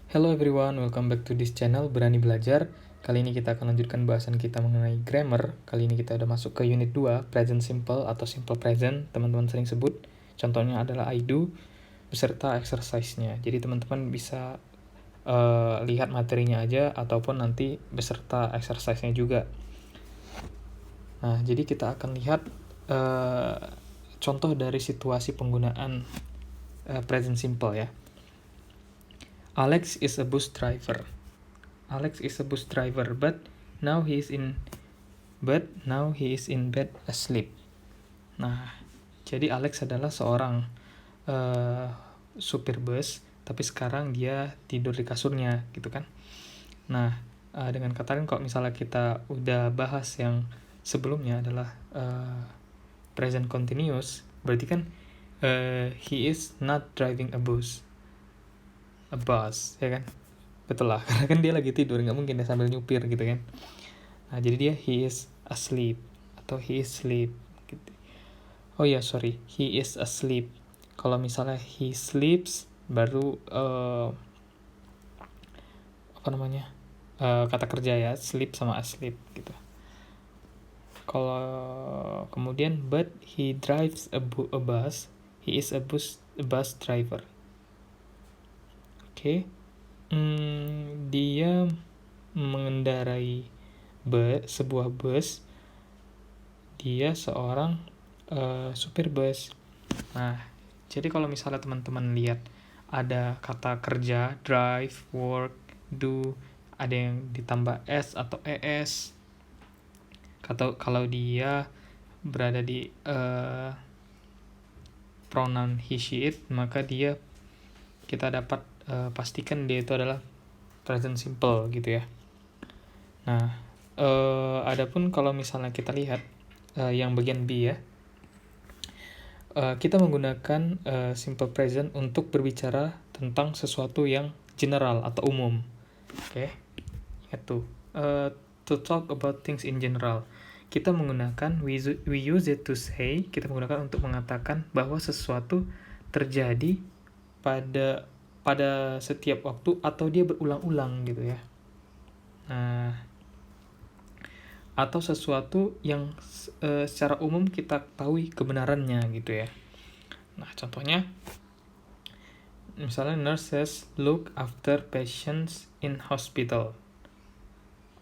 Hello everyone, welcome back to this channel Berani Belajar. Kali ini kita akan lanjutkan bahasan kita mengenai grammar. Kali ini kita udah masuk ke unit 2, present simple atau simple present, teman-teman sering sebut. Contohnya adalah I do, beserta exercise-nya. Jadi teman-teman bisa lihat materinya aja, ataupun nanti beserta exercise-nya juga. Nah, jadi kita akan lihat contoh dari situasi penggunaan present simple ya. Alex is a bus driver. Alex is a bus driver, but now he is in bed asleep. Nah, jadi Alex adalah seorang supir bus, tapi sekarang dia tidur di kasurnya, gitu kan? Nah, dengan kata lain, kalau misalnya kita udah bahas yang sebelumnya adalah present continuous, berarti kan he is not driving a bus, ya kan? Betul lah, karena kan dia lagi tidur, nggak mungkin dia sambil nyupir gitu kan. Nah, jadi dia he is asleep atau he is sleep gitu. Oh ya, sorry, he is asleep. Kalau misalnya he sleeps, baru kata kerja ya, sleep sama asleep gitu. Kalau kemudian but he drives a bus, he is a bus driver. Oke. Dia mengendarai sebuah bus. Dia seorang supir bus. Nah, jadi kalau misalnya teman-teman lihat ada kata kerja, drive, work, do, ada yang ditambah s atau es. Kalau dia berada di pronoun he, she, it, maka kita dapat pastikan dia itu adalah present simple gitu ya. Nah, adapun kalau misalnya kita lihat yang bagian B ya, kita menggunakan simple present untuk berbicara tentang sesuatu yang general atau umum. Oke, ingat tuh, to talk about things in general. Kita menggunakan we use it to say, kita menggunakan untuk mengatakan bahwa sesuatu terjadi pada setiap waktu atau dia berulang-ulang gitu ya. Nah, atau sesuatu yang secara umum kita ketahui kebenarannya gitu ya. Nah, contohnya misalnya nurses look after patients in hospital.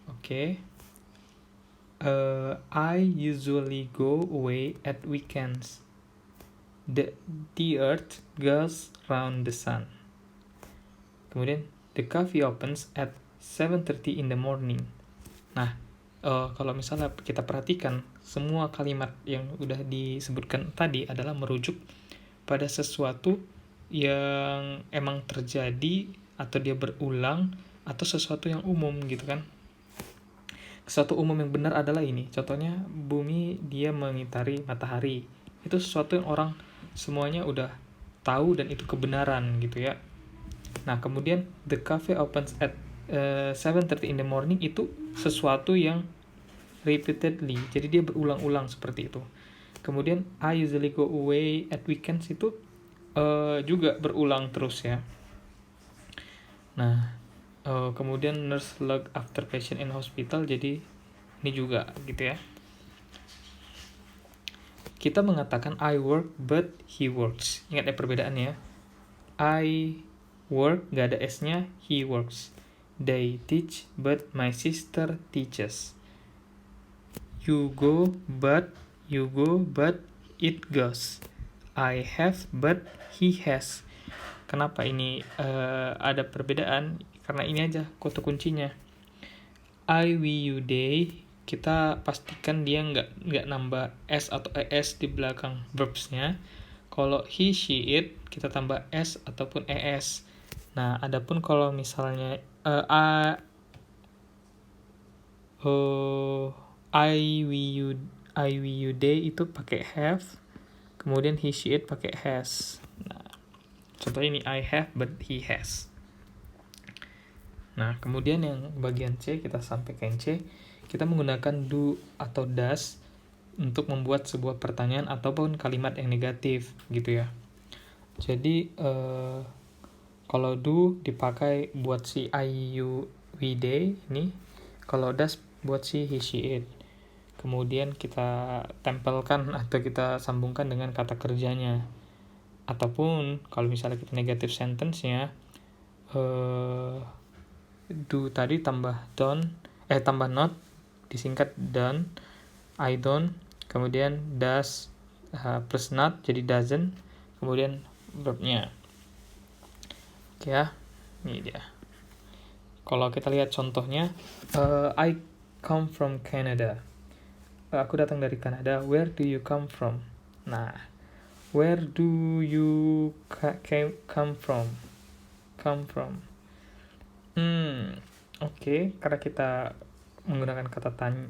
Oke. I usually go away at weekends. The earth goes round the sun. Kemudian the coffee opens at 7:30 in the morning. Nah, kalau misalnya kita perhatikan, semua kalimat yang udah disebutkan tadi adalah merujuk pada sesuatu yang emang terjadi atau dia berulang atau sesuatu yang umum gitu kan. Sesuatu umum yang benar adalah ini. Contohnya, bumi dia mengitari matahari. Itu sesuatu yang orang semuanya udah tahu dan itu kebenaran gitu ya. Nah, kemudian the cafe opens at 7:30 in the morning itu sesuatu yang repeatedly, jadi dia berulang-ulang seperti itu. Kemudian I usually go away at weekends itu juga berulang terus ya. Nah, kemudian nurse look after patient in hospital, jadi ini juga gitu ya. Kita mengatakan I work but he works. Ingat ya perbedaannya. I work, gak ada S-nya, he works. They teach, but my sister teaches. You go, but it goes. I have, but he has. Kenapa ini ada perbedaan? Karena ini aja kata kuncinya. I, we, you, they, kita pastikan dia nggak nambah S atau ES di belakang verbs-nya. Kalau he, she, it, kita tambah S ataupun ES. Nah, adapun kalau misalnya I, we, you, they itu pakai have, kemudian he, she, it pakai has. Nah, contohnya ini I have but he has. Nah, kemudian yang bagian C, kita sampai ke C, kita menggunakan do atau does untuk membuat sebuah pertanyaan ataupun kalimat yang negatif gitu ya. Jadi Kalau do dipakai buat si I, you, we, they ini. Kalau does buat si he, she, it. Kemudian kita tempelkan atau kita sambungkan dengan kata kerjanya. Ataupun kalau misalnya kita negative sentence-nya, do tadi tambah tambah not, disingkat done, I don't, kemudian does plus not jadi doesn't, kemudian verb-nya. Oke ya, ini dia. Kalau kita lihat contohnya, I come from Canada. Aku datang dari Kanada. Where do you come from? Nah, where do you come from? Oke, karena kita menggunakan kata tanya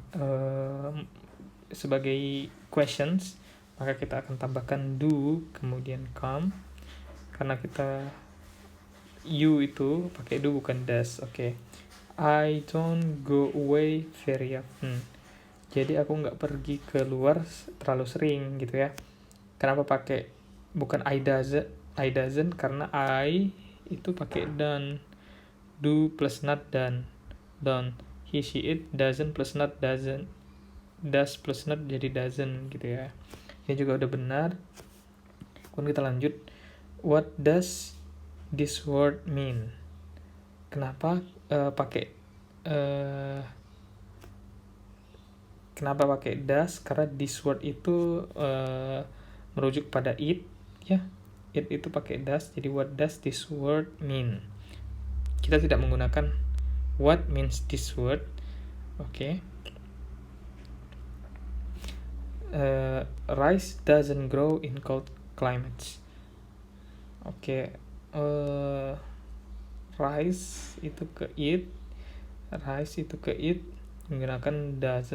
sebagai questions, maka kita akan tambahkan do, kemudian come. Karena kita you itu pakai do bukan does. Oke. I don't go away very often. Jadi aku nggak pergi keluar terlalu sering gitu ya. Kenapa pakai bukan I doesn't? Karena I itu pakai done. Do plus not done. Don't. He, she, it, doesn't plus not doesn't. Does plus not jadi doesn't gitu ya. Ini juga udah benar. Kemudian kita lanjut. What does this word mean? Kenapa pakai does? Karena this word itu merujuk pada it ya. It itu pakai does. Jadi what does this word mean? Kita tidak menggunakan what means this word. Oke. Rice doesn't grow in cold climates. Oke. Rice itu ke it. Menggunakan does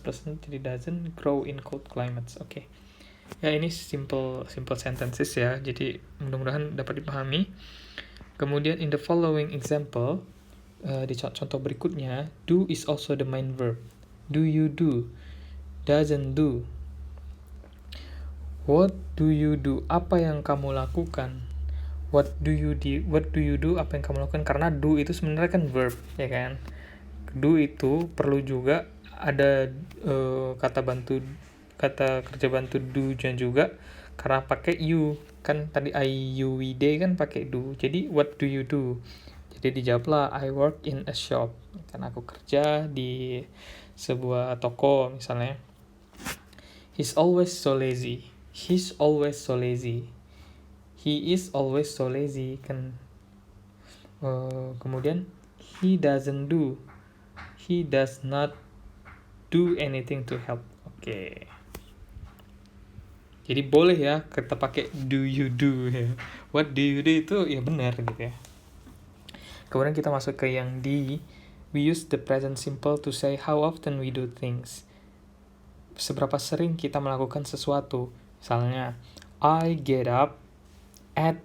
plus jadi doesn't grow in cold climates. Oke. Ya, ini simple sentences ya. Jadi mudah-mudahan dapat dipahami. Kemudian in the following example, di contoh berikutnya, do is also the main verb. Do you do? Doesn't do. What do you do? Apa yang kamu lakukan? What do you do? Apa yang kamu lakukan? Karena do itu sebenarnya kan verb, ya kan? Do itu perlu juga ada kata kerja bantu do-nya juga, karena pakai you. Kan tadi I, you, we, they kan pakai do. Jadi what do you do? Jadi dijawablah I work in a shop. Karena aku kerja di sebuah toko misalnya. He's always so lazy. He is always so lazy kan. Kemudian he doesn't do. He does not do anything to help. Oke. Jadi boleh ya kita pakai do you do ya. What do you do itu ya benar gitu ya. Kemudian kita masuk ke yang D. We use the present simple to say how often we do things. Seberapa sering kita melakukan sesuatu. Misalnya, I get up at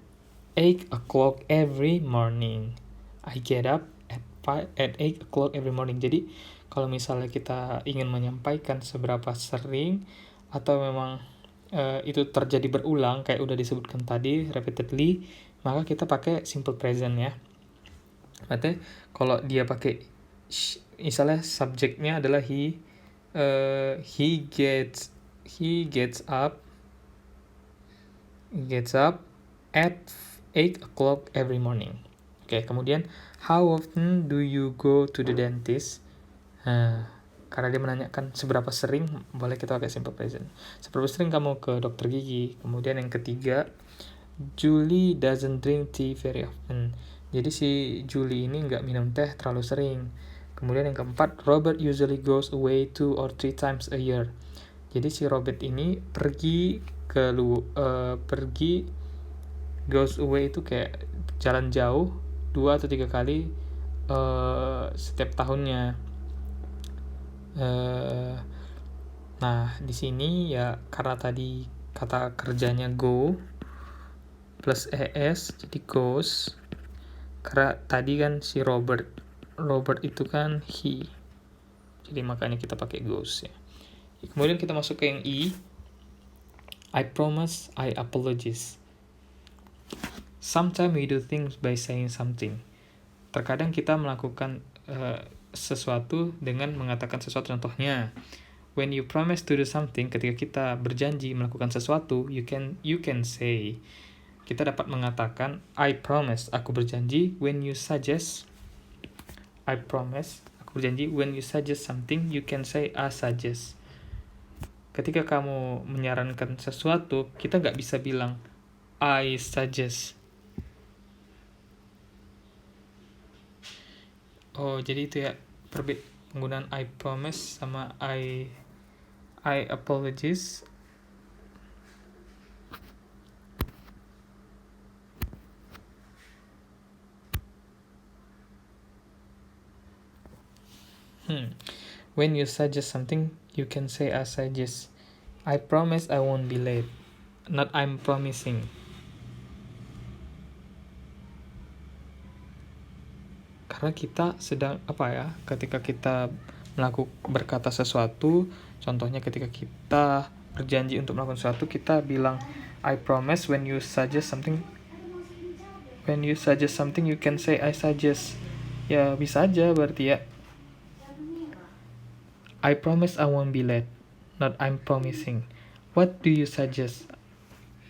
8 o'clock every morning. I get up at 8 o'clock every morning. Jadi, kalau misalnya kita ingin menyampaikan seberapa sering, atau memang itu terjadi berulang, kayak udah disebutkan tadi, repeatedly, maka kita pakai simple present ya. Berarti, kalau dia pakai, misalnya subjeknya adalah he gets up at 8 o'clock every morning. Oke, kemudian how often do you go to the dentist? Karena dia menanyakan seberapa sering, boleh kita pakai simple present. Seberapa sering kamu ke dokter gigi? Kemudian yang ketiga, Julie doesn't drink tea very often. Jadi si Julie ini nggak minum teh terlalu sering. Kemudian yang keempat, Robert usually goes away 2 or 3 times a year. Jadi si Robert ini goes away itu kayak jalan jauh 2 atau 3 kali setiap tahunnya. Nah, di sini ya karena tadi kata kerjanya go plus es jadi goes. Karena tadi kan si Robert itu kan he. Jadi makanya kita pakai goes ya. Kemudian kita masuk ke yang I promise, I apologize. Sometimes we do things by saying something. Terkadang kita melakukan sesuatu dengan mengatakan sesuatu. Contohnya, when you promise to do something, ketika kita berjanji melakukan sesuatu, you can say, kita dapat mengatakan I promise, aku berjanji. When you suggest, I promise, aku berjanji. When you suggest something, you can say I suggest. Ketika kamu menyarankan sesuatu, kita nggak bisa bilang I suggest. Oh, jadi itu ya penggunaan I promise sama I apologize. When you suggest something, you can say I suggest. I promise I won't be late. Not I'm promising. Karena kita sedang ketika kita berkata sesuatu, contohnya ketika kita berjanji untuk melakukan sesuatu, kita bilang I promise. When you suggest something, you can say I suggest. Ya bisa aja berarti ya. I promise I won't be late. Not I'm promising. What do you suggest?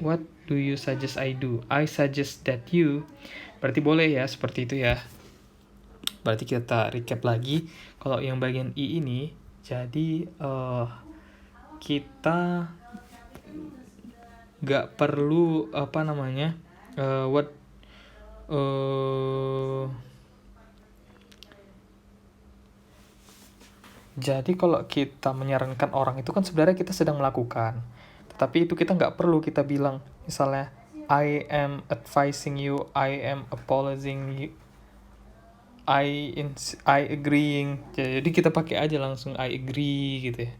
What do you suggest I do? I suggest that you. Berarti boleh ya, seperti itu ya. Berarti kita recap lagi. Kalau yang bagian I ini, jadi kita nggak perlu jadi kalau kita menyarankan orang itu kan sebenarnya kita sedang melakukan. Tetapi itu kita nggak perlu kita bilang, misalnya, I am advising you, I am apologizing you, I agreeing. Jadi kita pakai aja langsung I agree gitu ya.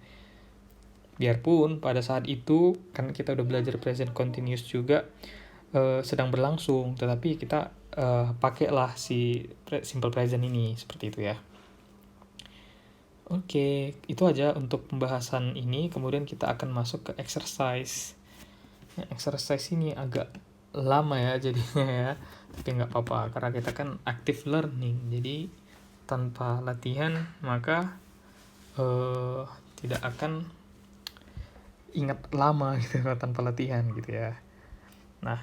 Biarpun pada saat itu, kan kita udah belajar present continuous juga, sedang berlangsung. Tetapi kita pakailah si simple present ini, seperti itu ya. Oke, itu aja untuk pembahasan ini. Kemudian kita akan masuk ke exercise. Exercise ini agak lama ya jadinya ya. Tapi nggak apa-apa, karena kita kan active learning. Jadi tanpa latihan, maka tidak akan ingat lama gitu tanpa latihan gitu ya. Nah,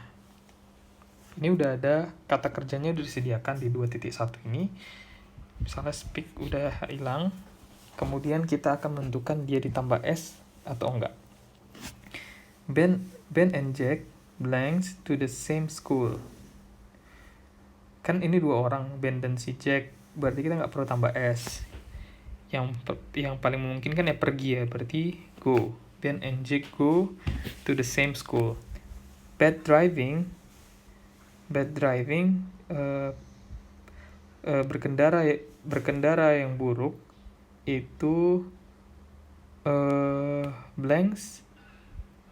ini udah ada kata kerjanya, udah disediakan di 2.1 ini. Misalnya speak udah hilang. Kemudian kita akan menentukan dia ditambah S atau enggak. Ben and Jack belongs to the same school. Kan ini dua orang, Ben dan si Jack. Berarti kita nggak perlu tambah S. Yang paling memungkinkan ya pergi ya. Berarti go. Ben and Jack go to the same school. Bad driving, berkendara yang buruk itu blanks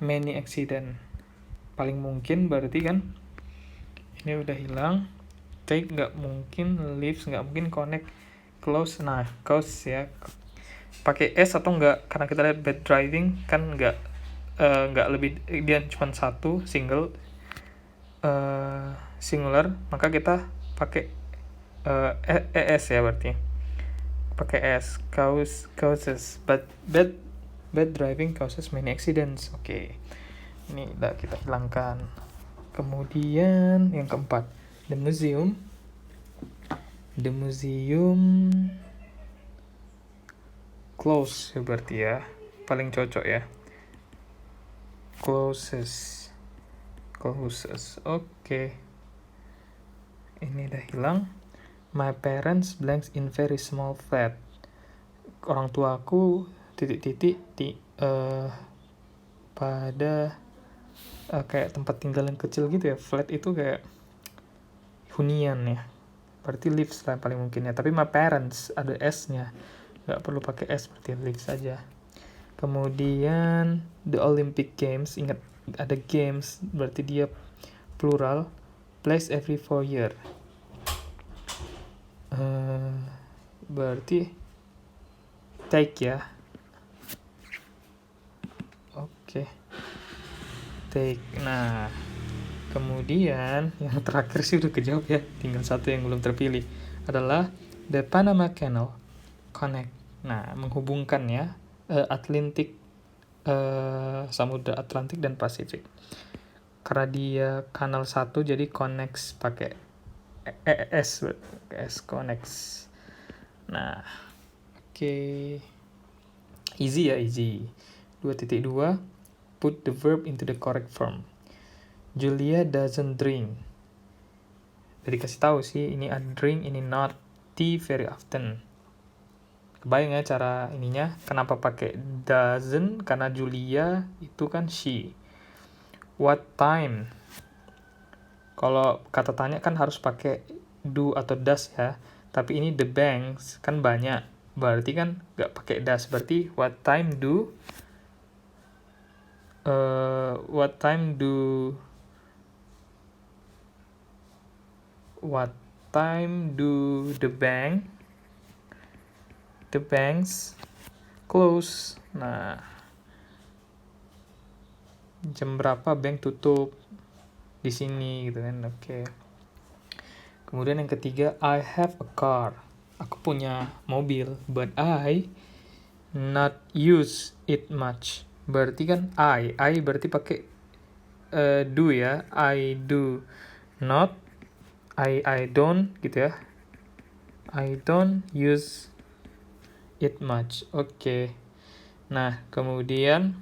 many accident. Paling mungkin berarti kan ini udah hilang. Take nggak mungkin, lives nggak mungkin, connect, close. Nah, close ya pakai S atau enggak, karena kita lihat bad driving kan nggak lebih, dia cuma satu singular, maka kita pakai ES ya, berarti pakai S. Causes bad driving causes many accidents. Oke. Ini udah kita hilangkan. Kemudian yang keempat, the museum close ya, berarti ya paling cocok ya. Closes. Oke. Ini udah hilang. My parents blanks in very small flat. Orang tuaku pada kayak tempat tinggal yang kecil gitu ya. Flat itu kayak hunian ya. Berarti lives lah paling mungkin ya. Tapi my parents ada S-nya. Nggak perlu pakai S, berarti lives saja. Kemudian the Olympic Games, ingat ada games, berarti dia plural. Place every 4 year. Berarti take ya. Oke. Take. Nah, Kemudian yang terakhir sih udah kejawab ya, tinggal satu yang belum terpilih, adalah the Panama Canal connect. Nah, menghubungkan ya Atlantik, Samudra Atlantik dan Pasifik. Karena dia kanal satu jadi connects pakai S connects. Nah, oke. Easy ya, easy. 2.2 put the verb into the correct form. Julia doesn't drink. Jadi kasih tahu sih, ini a drink, ini not tea very often. Kebayang ya cara ininya, kenapa pakai doesn't, karena Julia itu kan she. What time? Kalau kata tanya kan harus pakai do atau does ya, tapi ini the banks kan banyak, berarti kan nggak pakai does, berarti what time do the banks close. Nah, jam berapa bank tutup di sini gitu kan. Oke. Kemudian yang ketiga, I have a car. Aku punya mobil, but I not use it much. Berarti kan I berarti pakai do ya. I do not, I don't gitu ya. I don't use it much. Oke. Nah, kemudian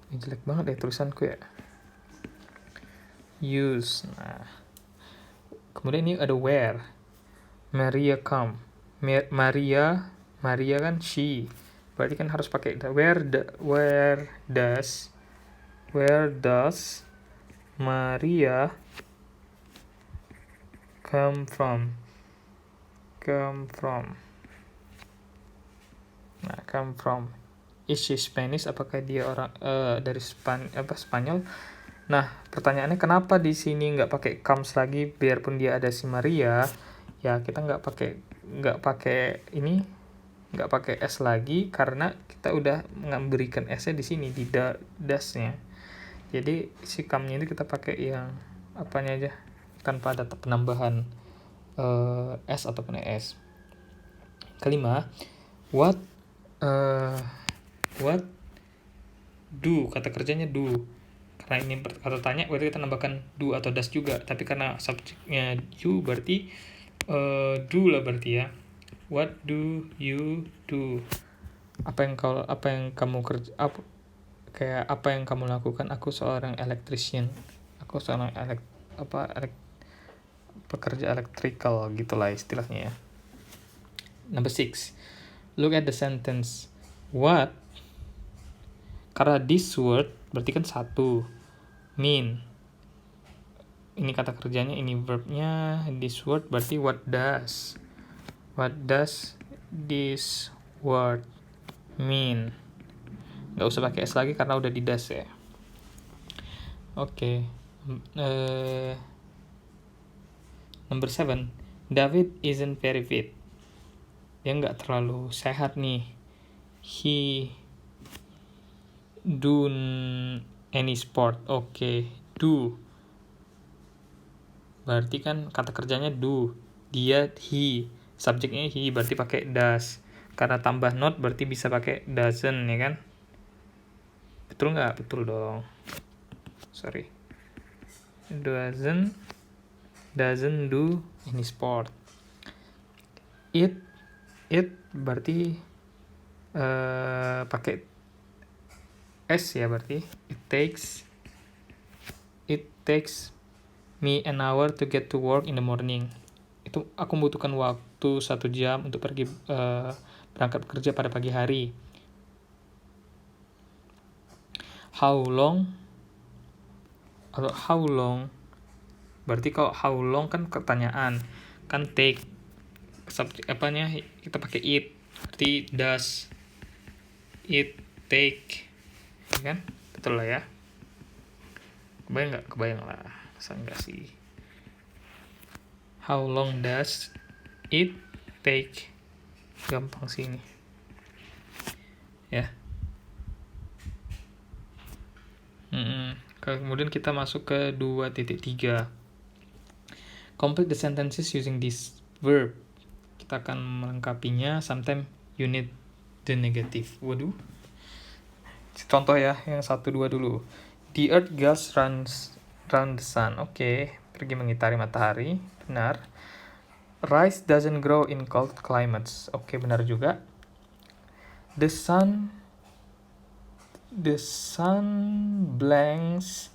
ini jelek banget ya tulisanku ya. Use. Nah, kemudian ini ada where. Maria come. Maria kan she. Berarti kan harus pakai where does Maria come from? Nah, come from. Is she Spanish? Apakah dia orang dari Spanyol? Nah, pertanyaannya kenapa di sini nggak pakai comes lagi, biarpun dia ada si Maria, ya kita nggak pakai s lagi karena kita udah memberikan s-nya di sini di das-nya. Jadi si come-nya itu kita pakai yang apanya aja tanpa ada penambahan s ataupun es. Kelima, what do, kata kerjanya do. Karena ini kata tanya, berarti kita nambahkan do atau does juga. Tapi karena subjeknya you, berarti do lah berarti ya. What do you do? Apa yang kamu kerja? Apa yang kamu lakukan? Aku seorang electrician. Aku seorang pekerja electrical gitulah istilahnya ya. Number 6. Look at the sentence. What? Karena this word berarti kan satu. Mean. Ini kata kerjanya, ini verbnya. This word berarti what does this word mean? Nggak usah pakai s lagi karena udah di does ya. Oke. Number 7. David isn't very fit. Dia nggak terlalu sehat nih. He do any sport. Oke. Do. Berarti kan kata kerjanya do. Dia, he. Subjeknya he, berarti pakai does. Karena tambah not berarti bisa pakai doesn't ya kan. Betul nggak? Betul dong. Sorry. Doesn't do any sport. It berarti pakai s ya, berarti it takes me an hour to get to work in the morning. Itu aku membutuhkan waktu 1 jam untuk pergi berangkat bekerja pada pagi hari. How long berarti kalau how long kan pertanyaan, kan take subjek apanya kita pakai it, berarti does it take ya kan. Betul lah ya. Kebayang lah, masa enggak sih. How long does it take? Gampang sih ini ya. Kemudian kita masuk ke 2.3. Complete the sentences using this verb. Kita akan melengkapinya. Sometimes you need the negative. Waduh. Contoh ya, yang 1-2 dulu. The earth goes round the sun. Oke, pergi mengitari matahari. Benar. Rice doesn't grow in cold climates. Oke, benar juga. The sun blinks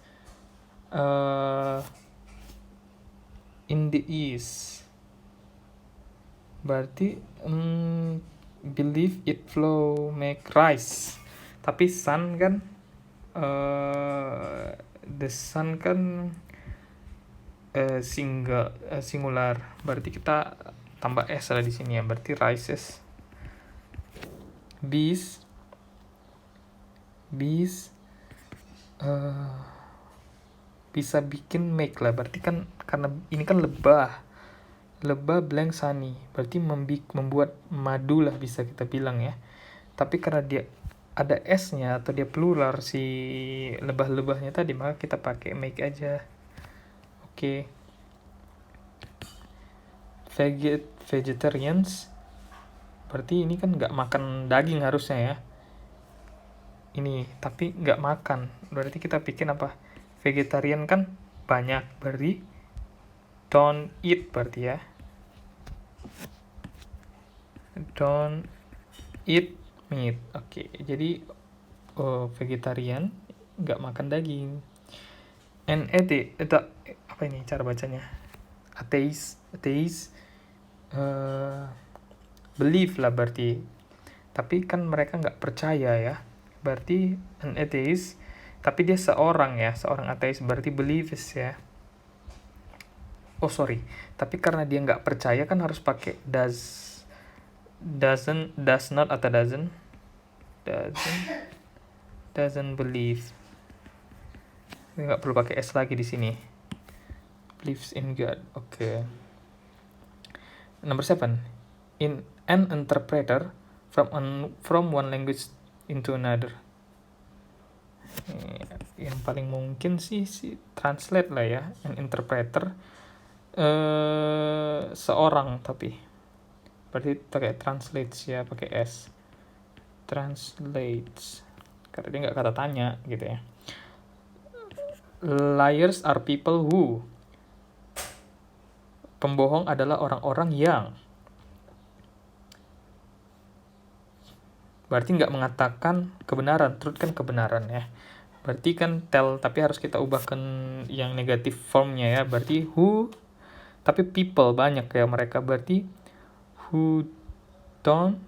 in the east. Berarti believe it flow make rice. Tapi sun kan the sun kan singular. Berarti kita tambah s lah di sini ya. Berarti rises. Bees bisa bikin make lah. Berarti kan karena ini kan lebah blank sunny, berarti membuat madu lah bisa kita bilang ya. Tapi karena dia ada s-nya atau dia plural si lebah-lebahnya tadi, maka kita pakai make aja. Oke. Vegetarians, berarti ini kan nggak makan daging harusnya ya. Ini tapi nggak makan, berarti kita bikin apa? Vegetarian kan banyak, berarti don't eat berarti ya. Don't eat meat. Oke, jadi vegetarian nggak makan daging. And apa ini cara bacanya? Atheist believe lah berarti. Tapi kan mereka nggak percaya ya. Berarti an atheist, tapi dia seorang ateis, berarti believes ya. Tapi karena dia nggak percaya kan harus pakai does not atau doesn't believe. Nggak perlu pakai s lagi di sini. Believes in God. Oke. Number 7. In an interpreter from one language into another. Yang paling mungkin sih translate lah ya. An interpreter seorang, tapi berarti pakai translates ya, pakai s. Translates karena dia nggak kata tanya gitu ya. Liars are people who. Pembohong adalah orang-orang yang. Berarti nggak mengatakan kebenaran. Truth kan kebenaran ya. Berarti kan tell, tapi harus kita ubahkan yang negatif formnya ya. Berarti who, tapi people banyak ya mereka. Berarti who don't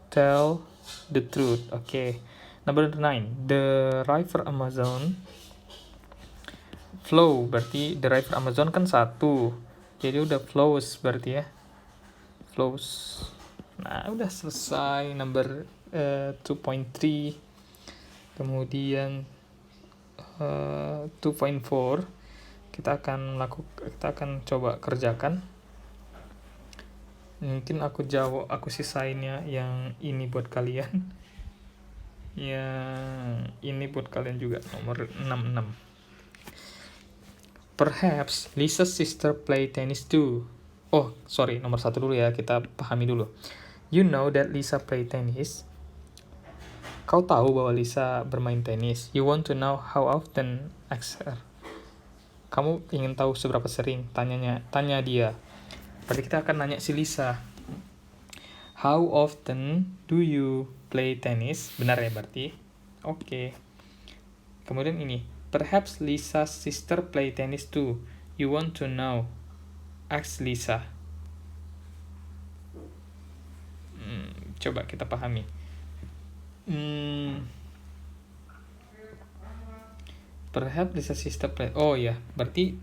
tell the truth. Oke. Number 9. The river Amazon flow, berarti the river Amazon kan satu. Jadi udah flows berarti ya. Flows. Nah, udah selesai number 2.3. Kemudian 2.4 kita akan coba kerjakan. Mungkin aku sisainnya yang ini buat kalian. Yang ini buat kalian juga, nomor 66. Perhaps Lisa's sister play tennis too. Nomor 1 dulu ya, kita pahami dulu. You know that Lisa play tennis. Kau tahu bahwa Lisa bermain tenis. You want to know how often? Ask her. Kamu ingin tahu seberapa sering? Tanya dia. Berarti kita akan nanya si Lisa. How often do you play tennis? Benar ya berarti? Oke. Kemudian ini. Perhaps Lisa's sister play tennis too. You want to know. Ask Lisa. Coba kita pahami. Perhaps Lisa's sister play. Oh ya, berarti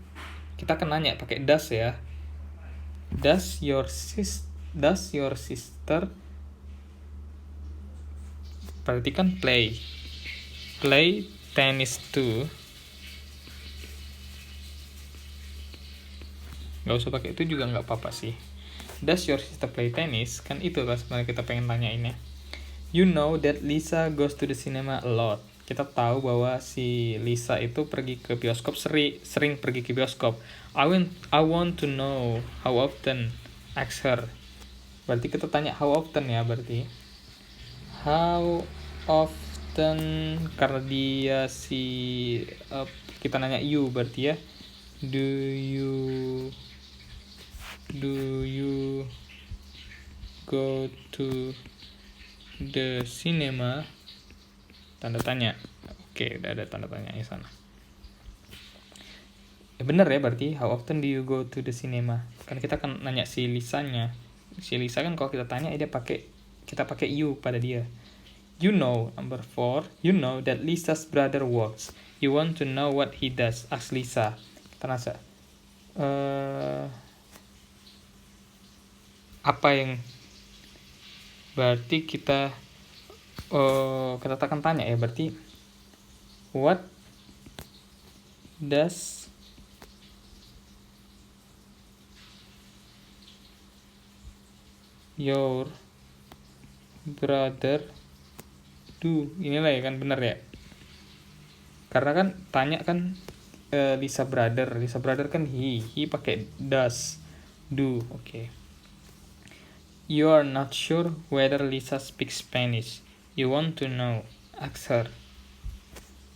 kita akan nanya pakai does ya. Does your sister berarti kan play tennis too. Gak usah pakai itu juga nggak apa-apa sih. Does your sister play tennis? Kan itu lah sebenarnya kita pengen tanyainnya. You know that Lisa goes to the cinema a lot. Kita tahu bahwa si Lisa itu pergi ke bioskop, sering pergi ke bioskop. I want to know how often. Ask her. Berarti kita tanya how often ya berarti. How often, karena dia kita nanya you berarti ya. Do you go to the cinema? Tanda tanya. Oke, udah ada tanda tanya di sana. Bener ya berarti, how often do you go to the cinema? Kan kita kan nanya si Lisanya. Si Lisa kan kalau kita tanya kita pakai you pada dia. You know, number 4, you know that Lisa's brother works. You want to know what he does. Ask Lisa. Kita rasa apa yang berarti kita akan tanya ya, berarti what does your brother do? Inilah ya kan, bener ya, karena kan tanya kan Lisa brother kan he pakai does, do. Okay. You are not sure whether Lisa speaks Spanish. You want to know. Ask her.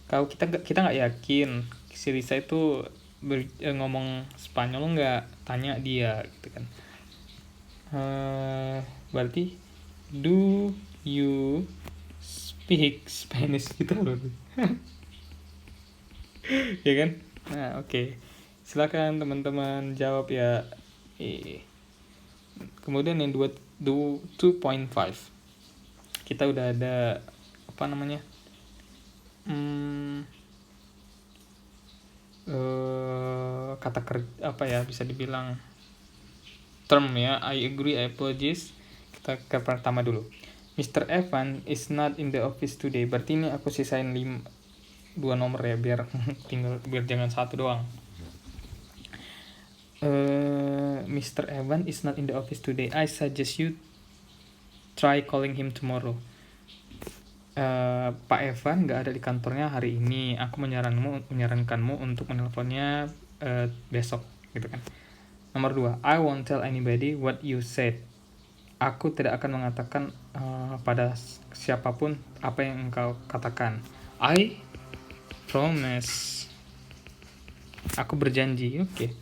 Kalau kita nggak yakin si Lisa itu ngomong Spanyol nggak, tanya dia gitu kan. Berarti do you speak Spanish gitu loh. Ya kan? Nah, oke. Silakan teman-teman jawab ya. Kemudian yang 2.5. Kita udah ada apa namanya? Kata kerja apa ya, bisa dibilang term ya. I agree, I apologize. Kita ke pertama dulu. Mr. Evan is not in the office today. Berarti ini aku sisain 2 nomor ya, biar jangan 1 doang. Mr. Evan is not in the office today. I suggest you try calling him tomorrow. Pak Evan nggak ada di kantornya hari ini. Aku menyarankanmu untuk menelponnya besok, gitu kan. Nomor 2, I won't tell anybody what you said. Aku tidak akan mengatakan pada siapapun apa yang engkau katakan. I promise. Aku berjanji. Okay.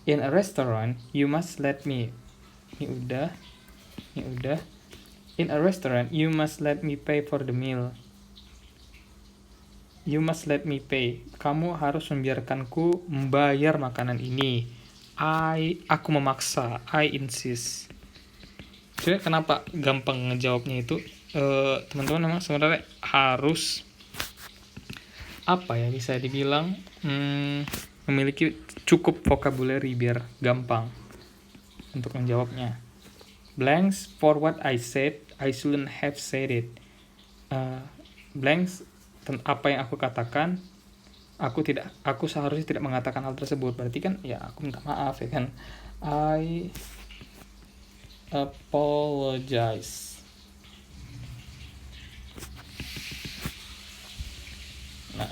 In a restaurant, you must let me. Ini udah. In a restaurant, you must let me pay for the meal. You must let me pay. Kamu harus membiarkanku membayar makanan ini. Aku memaksa. I insist. Jadi kenapa gampang ngejawabnya itu? Teman-teman memang sebenarnya harus apa ya, bisa dibilang memiliki cukup vocabulary biar gampang untuk menjawabnya. Blanks for what I said, I shouldn't have said it. Blanks apa yang aku katakan, aku seharusnya tidak mengatakan hal tersebut. Berarti kan ya aku minta maaf ya kan. I apologize. Nah,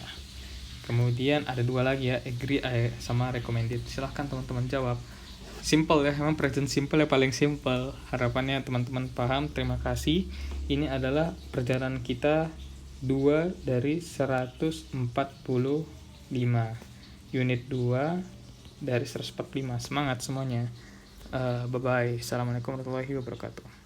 kemudian ada 2 lagi ya, agree sama recommended. Silahkan teman-teman jawab. Simple ya, memang present simple ya, paling simple. Harapannya teman-teman paham. Terima kasih. Ini adalah perjalanan kita 2 dari 145. Unit 2 dari 145. Semangat semuanya. Bye-bye. Assalamualaikum warahmatullahi wabarakatuh.